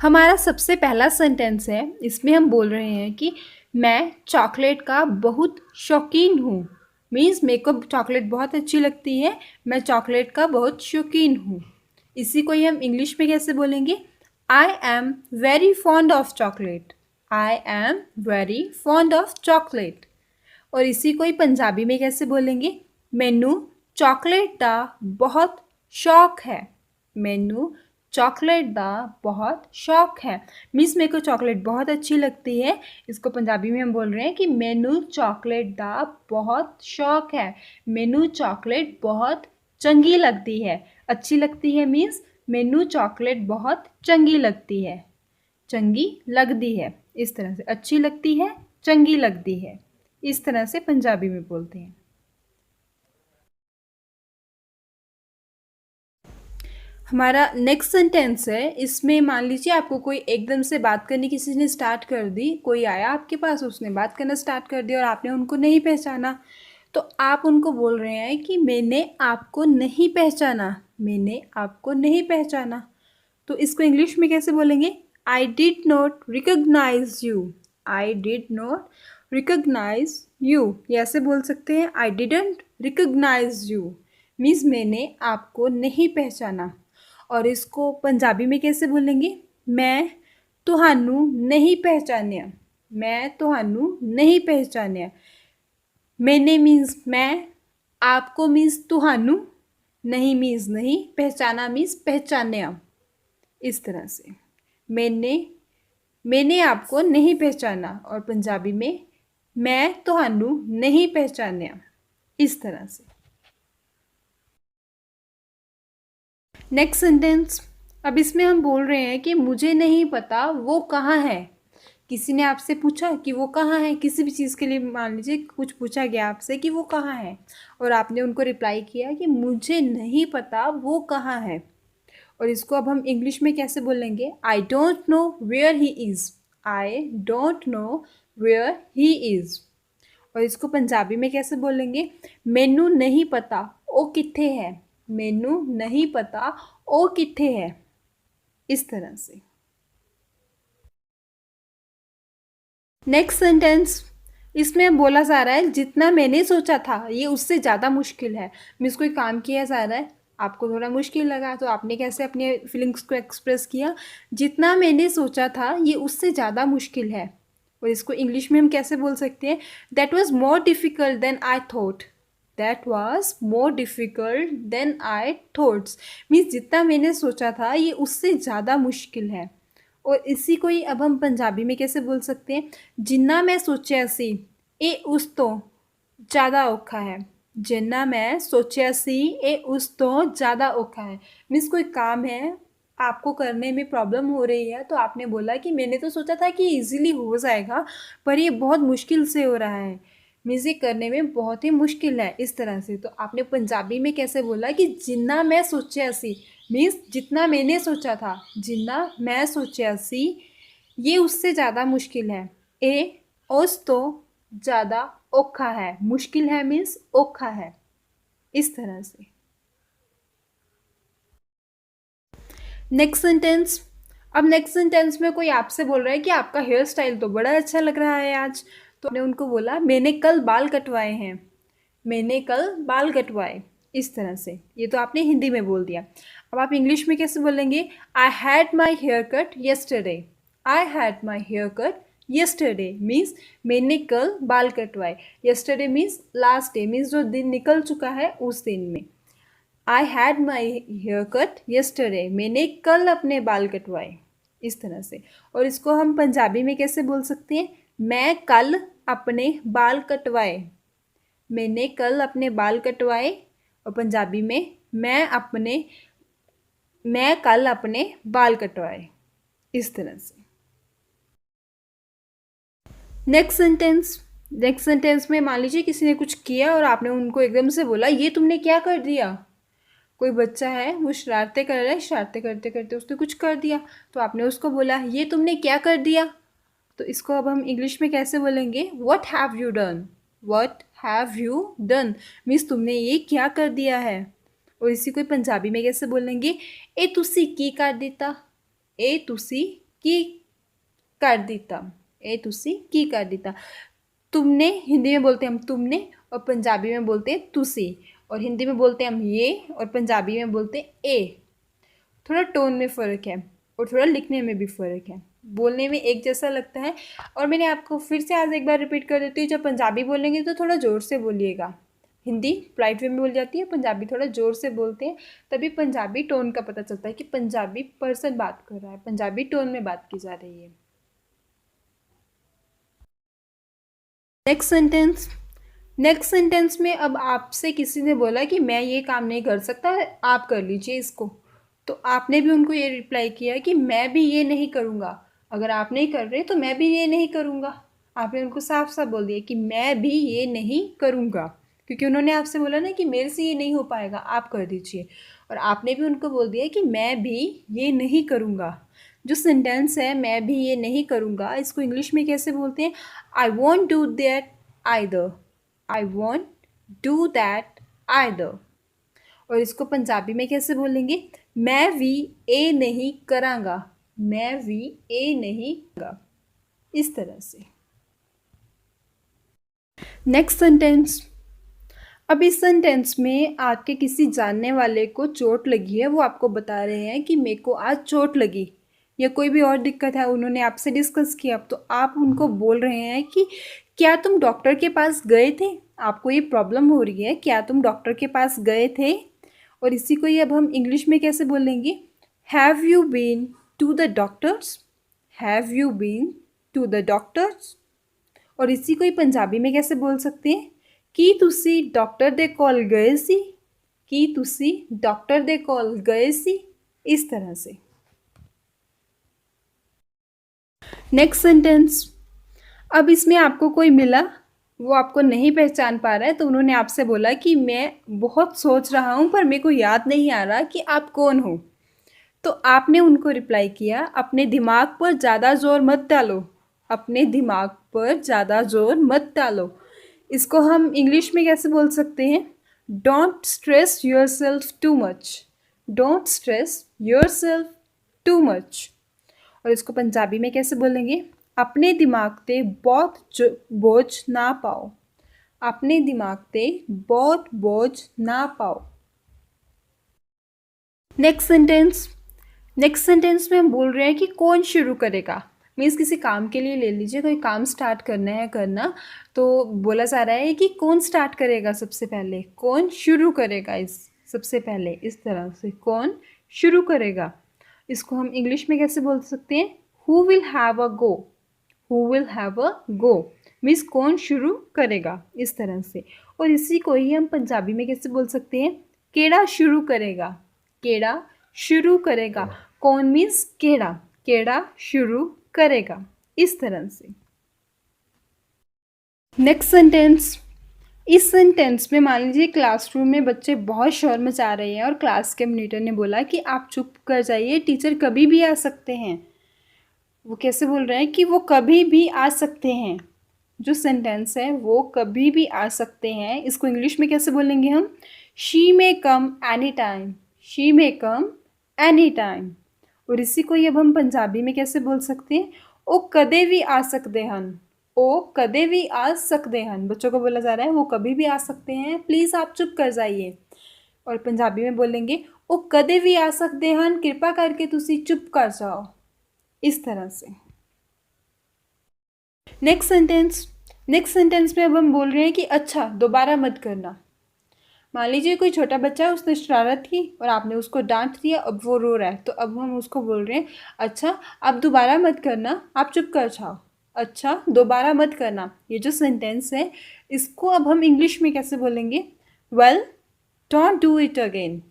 हमारा सबसे पहला सेंटेंस है, इसमें हम बोल रहे हैं कि मैं चॉकलेट का बहुत शौकीन हूँ। मीन्स मेरे को चॉकलेट बहुत अच्छी लगती है, मैं चॉकलेट का बहुत शौकीन हूँ। इसी को ही हम इंग्लिश में कैसे बोलेंगे? I am very fond of chocolate. I am very fond of chocolate. और इसी को ही पंजाबी में कैसे बोलेंगे? मैनू चॉकलेट दा बहुत शौक है। मैनू चॉकलेट दा बहुत शौक है। मीन्स मेरे को चॉकलेट बहुत अच्छी लगती है। इसको पंजाबी में हम बोल रहे हैं कि मैनू चॉकलेट दा बहुत शौक है। मैनू चॉकलेट बहुत चंगी लगती है। अच्छी लगती है मीन्स मैनू चॉकलेट बहुत चंगी लगती है। चंगी लगती है, इस तरह से। अच्छी लगती है, चंगी लगती है, इस तरह से पंजाबी में बोलते हैं। हमारा नेक्स्ट सेंटेंस है, इसमें मान लीजिए आपको कोई एकदम से बात करनी किसी ने स्टार्ट कर दी। कोई आया आपके पास, उसने बात करना स्टार्ट कर दिया और आपने उनको नहीं पहचाना, तो आप उनको बोल रहे हैं कि मैंने आपको नहीं पहचाना। मैंने आपको नहीं पहचाना। तो इसको इंग्लिश में कैसे बोलेंगे? I did not recognise you. I did not recognise you, ये ऐसे बोल सकते हैं। I didn't recognise you means मैंने आपको नहीं पहचाना। और इसको पंजाबी में कैसे बोलेंगे? मैं तुहानू नहीं पहचानिया। मैं तुहानू नहीं पहचानिया। मैंने मीन्स मैं, आपको मीन्स तुहानू, नहीं मीन्स नहीं, पहचाना मीन्स पहचानिया। इस तरह से मैंने आपको नहीं पहचाना, और पंजाबी में मैं तुहानू नहीं पहचानिया। इस तरह से। नेक्स्ट सेंटेंस, अब इसमें हम बोल रहे हैं कि मुझे नहीं पता वो कहाँ है। किसी ने आपसे पूछा कि वो कहाँ है, किसी भी चीज़ के लिए मान लीजिए कुछ पूछा गया आपसे कि वो कहाँ है, और आपने उनको रिप्लाई किया कि मुझे नहीं पता वो कहाँ है। और इसको अब हम इंग्लिश में कैसे बोलेंगे? I don't know where he is. I don't know where he is. और इसको पंजाबी में कैसे बोलेंगे? मैनू नहीं पता ओ कित्थे है। मैनू नहीं पता ओ कित्थे है। इस तरह से। नेक्स्ट सेंटेंस, इसमें बोला जा रहा है जितना मैंने सोचा था ये उससे ज़्यादा मुश्किल है। मीन्स कोई काम किया जा रहा है, आपको थोड़ा मुश्किल लगा, तो आपने कैसे अपने फीलिंग्स को एक्सप्रेस किया? जितना मैंने सोचा था ये उससे ज़्यादा मुश्किल है। और इसको इंग्लिश में हम कैसे बोल सकते हैं? That was more difficult than I thought. That was more difficult than I thoughts. Means जितना मैंने सोचा था ये उससे ज़्यादा मुश्किल है। और इसी को ही अब हम पंजाबी में कैसे बोल सकते हैं? जिन्ना मैं सोचा सी ये उस तो ज़्यादा औखा है। जिन्ना मैं सोचा सी ये उस तो ज़्यादा औखा है। मीन्स कोई काम है, आपको करने में प्रॉब्लम हो रही है, तो आपने बोला कि मैंने तो सोचा था कि इजीली हो जाएगा, पर ये बहुत मुश्किल से हो रहा है। मीन्स ये करने में बहुत ही मुश्किल है। इस तरह से तो आपने पंजाबी में कैसे बोला कि जिन्ना मैं सोचा सी, मीन्स जितना मैंने सोचा था, जितना मैं सोचा सी ये उससे ज़्यादा मुश्किल है। ए उस तो ज़्यादा औखा है। मुश्किल है मीन्स औखा है। इस तरह से। नेक्स्ट सेंटेंस, अब नेक्स्ट सेंटेंस में कोई आपसे बोल रहा है कि आपका हेयर स्टाइल तो बड़ा अच्छा लग रहा है आज। तो आपने उनको बोला मैंने कल बाल कटवाए हैं। मैंने कल बाल कटवाए। इस तरह से। ये तो आपने हिंदी में बोल दिया। अब आप इंग्लिश में कैसे बोलेंगे? I had my hair cut yesterday. I had my hair cut yesterday means मैंने कल बाल कटवाए। Yesterday means last day, means जो दिन निकल चुका है उस दिन में। I had my hair cut yesterday, मैंने कल अपने बाल कटवाए। इस तरह से। और इसको हम पंजाबी में कैसे बोल सकते हैं? मैं कल अपने बाल कटवाए। मैंने कल अपने बाल कटवाए। और पंजाबी में मैं कल अपने बाल कटवाए। इस तरह से। नेक्स्ट सेंटेंस, नेक्स्ट सेंटेंस में मान लीजिए किसी ने कुछ किया और आपने उनको एकदम से बोला ये तुमने क्या कर दिया। कोई बच्चा है, वो शरारतें कर रहा है, शरारतें करते करते उसने कुछ कर दिया, तो आपने उसको बोला ये तुमने क्या कर दिया। तो इसको अब हम इंग्लिश में कैसे बोलेंगे? What have you done. What have you done means तुमने ये क्या कर दिया है। और इसी को पंजाबी में कैसे बोलेंगे? ए तुसी की कर दिता। ए तुसी की कर दिता, ए तुसी की कर दिता। तुमने हिंदी में बोलते हैं हम तुमने, और पंजाबी में बोलते हैं तुसी, और हिंदी में बोलते हैं हम ये, और पंजाबी में बोलते हैं ए। थोड़ा टोन में फ़र्क है और थोड़ा लिखने में भी फ़र्क है। बोलने में एक जैसा लगता है। और मैंने आपको फिर से आज एक बार रिपीट कर देती हूँ, जब पंजाबी बोलेंगे तो थोड़ा ज़ोर से बोलिएगा। हिंदी पोलाइट वे में बोल जाती है, पंजाबी थोड़ा ज़ोर से बोलते हैं, तभी पंजाबी टोन का पता चलता है कि पंजाबी पर्सन बात कर रहा है, पंजाबी टोन में बात की जा रही है। Next sentence. नेक्स्ट सेंटेंस में अब आपसे किसी ने बोला कि मैं ये काम नहीं कर सकता, आप कर लीजिए इसको। तो आपने भी उनको ये रिप्लाई किया कि मैं भी ये नहीं करूँगा, अगर आप नहीं कर रहे तो मैं भी ये नहीं करूँगा। आपने उनको साफ साफ बोल दिया कि मैं भी ये नहीं करूँगा, क्योंकि उन्होंने आपसे बोला ना कि मेरे से ये नहीं हो पाएगा, आप कर दीजिए। और आपने भी उनको बोल दिया कि मैं भी ये नहीं करूँगा। जो सेंटेंस है मैं भी ये नहीं करूँगा, इसको इंग्लिश में कैसे बोलते हैं? I want do that either, I want do that either. और इसको पंजाबी में कैसे बोलेंगे? मैं भी ए नहीं करांगा, मैं भी ए नहीं करांगा, इस तरह से। Next sentence. अब इस सेंटेंस में आपके किसी जानने वाले को चोट लगी है, वो आपको बता रहे हैं कि मेरे को आज चोट लगी, या कोई भी और दिक्कत है, उन्होंने आपसे डिस्कस किया, तो आप उनको बोल रहे हैं कि क्या तुम डॉक्टर के पास गए थे, आपको ये प्रॉब्लम हो रही है, क्या तुम डॉक्टर के पास गए थे। और इसी को ही अब हम इंग्लिश में कैसे बोलेंगे? Have you been to the doctors, have you been to the doctors. और इसी को ही पंजाबी में कैसे बोल सकते हैं? ਕੀ ਤੁਸੀਂ डॉक्टर दे कॉल गए सी, ਕੀ ਤੁਸੀਂ डॉक्टर दे कॉल गए सी, इस तरह से। Next sentence. अब इसमें आपको कोई मिला, वो आपको नहीं पहचान पा रहा है, तो उन्होंने आपसे बोला कि मैं बहुत सोच रहा हूँ पर मेरे को याद नहीं आ रहा कि आप कौन हो। तो आपने उनको रिप्लाई किया, अपने दिमाग पर ज़्यादा ज़ोर मत डालो, अपने दिमाग पर ज़्यादा ज़ोर मत डालो। इसको हम इंग्लिश में कैसे बोल सकते हैं? Don't stress your self too much, don't stress your self too much. और इसको पंजाबी में कैसे बोलेंगे? अपने दिमाग ते बहुत बोझ ना पाओ, अपने दिमाग ते बहुत बोझ ना पाओ। Next sentence. नेक्स्ट सेंटेंस में हम बोल रहे हैं कि कौन शुरू करेगा। मीन्स किसी काम के लिए ले लीजिए, कोई काम स्टार्ट करना है करना, तो बोला जा रहा है कि कौन स्टार्ट करेगा सबसे पहले, कौन शुरू करेगा इस सबसे पहले, इस तरह से कौन शुरू करेगा। इसको हम इंग्लिश में कैसे बोल सकते हैं? Who will have a go, who will have a go, means कौन शुरू करेगा, इस तरह से। और इसी को ही हम पंजाबी में कैसे बोल सकते हैं? केड़ा शुरू करेगा, केड़ा शुरू करेगा, कौन मीन्स केड़ा, केड़ा शुरू करेगा, इस तरह से। Next sentence. इस सेंटेंस में मान लीजिए क्लासरूम में बच्चे बहुत शोर मचा रहे हैं और क्लास के मॉनिटर ने बोला कि आप चुप कर जाइए, टीचर कभी भी आ सकते हैं। वो कैसे बोल रहे हैं कि वो कभी भी आ सकते हैं। जो सेंटेंस है वो कभी भी आ सकते हैं, इसको इंग्लिश में कैसे बोलेंगे हम? She may come any time, she may come any time. और इसी को अब हम पंजाबी में कैसे बोल सकते हैं? ओ कदे भी आ सकते हन, ओ कदे भी आ सकते हन। बच्चों को बोला जा रहा है वो कभी भी आ सकते हैं, प्लीज़ आप चुप कर जाइए। और पंजाबी में बोलेंगे ओ कदे भी आ सकते हन, कृपा करके तुसी चुप कर जाओ, इस तरह से। Next sentence. नेक्स्ट सेंटेंस में अब हम बोल रहे हैं कि अच्छा दोबारा मत करना। मान लीजिए कोई छोटा बच्चा है, उसने शरारत की और आपने उसको डांट दिया, अब वो रो रहा है, तो अब हम उसको बोल रहे हैं अच्छा अब दोबारा मत करना, आप चुप कर जाओ, अच्छा दोबारा मत करना। ये जो सेंटेंस है इसको अब हम इंग्लिश में कैसे बोलेंगे? Well don't do it again,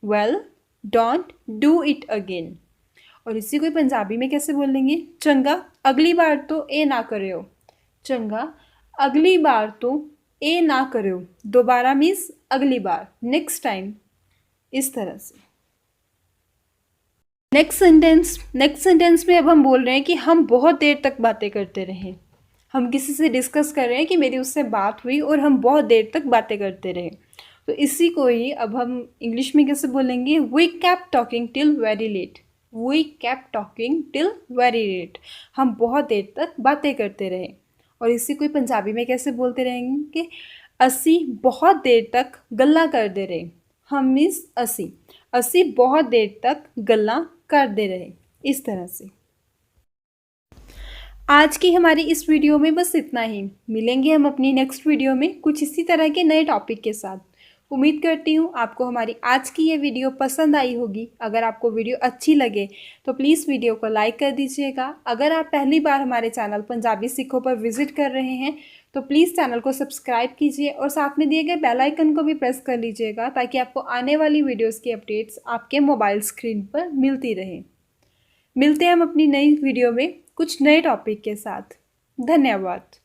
well don't do it again. और इसी को पंजाबी में कैसे बोलेंगे? चंगा अगली बार तो ए ना करो, चंगा अगली बार तो ए ना करो, दोबारा मीन्स अगली बार, नेक्स्ट टाइम, इस तरह से। Next sentence. नेक्स्ट सेंटेंस में अब हम बोल रहे हैं कि हम बहुत देर तक बातें करते रहे। हम किसी से डिस्कस कर रहे हैं कि मेरी उससे बात हुई और हम बहुत देर तक बातें करते रहे, तो इसी को ही अब हम इंग्लिश में कैसे बोलेंगे? We kept talking till very late, we kept talking till very late. हम बहुत देर तक बातें करते रहे। और इसी को पंजाबी में कैसे बोलते रहेंगे कि असी बहुत देर तक गल्ला करते रहे। हम मीन्स असी बहुत देर तक गल्ला करते रहे, इस तरह से। आज की हमारी इस वीडियो में बस इतना ही। मिलेंगे हम अपनी नेक्स्ट वीडियो में कुछ इसी तरह के नए टॉपिक के साथ। उम्मीद करती हूँ आपको हमारी आज की ये वीडियो पसंद आई होगी। अगर आपको वीडियो अच्छी लगे तो प्लीज़ वीडियो को लाइक कर दीजिएगा। अगर आप पहली बार हमारे चैनल पंजाबी सीखो पर विजिट कर रहे हैं तो प्लीज़ चैनल को सब्सक्राइब कीजिए और साथ में दिए गए बेल आइकन को भी प्रेस कर लीजिएगा, ताकि आपको आने वाली वीडियोज़ की अपडेट्स आपके मोबाइल स्क्रीन पर मिलती रहे। मिलते हैं हम अपनी नई वीडियो में कुछ नए टॉपिक के साथ। धन्यवाद।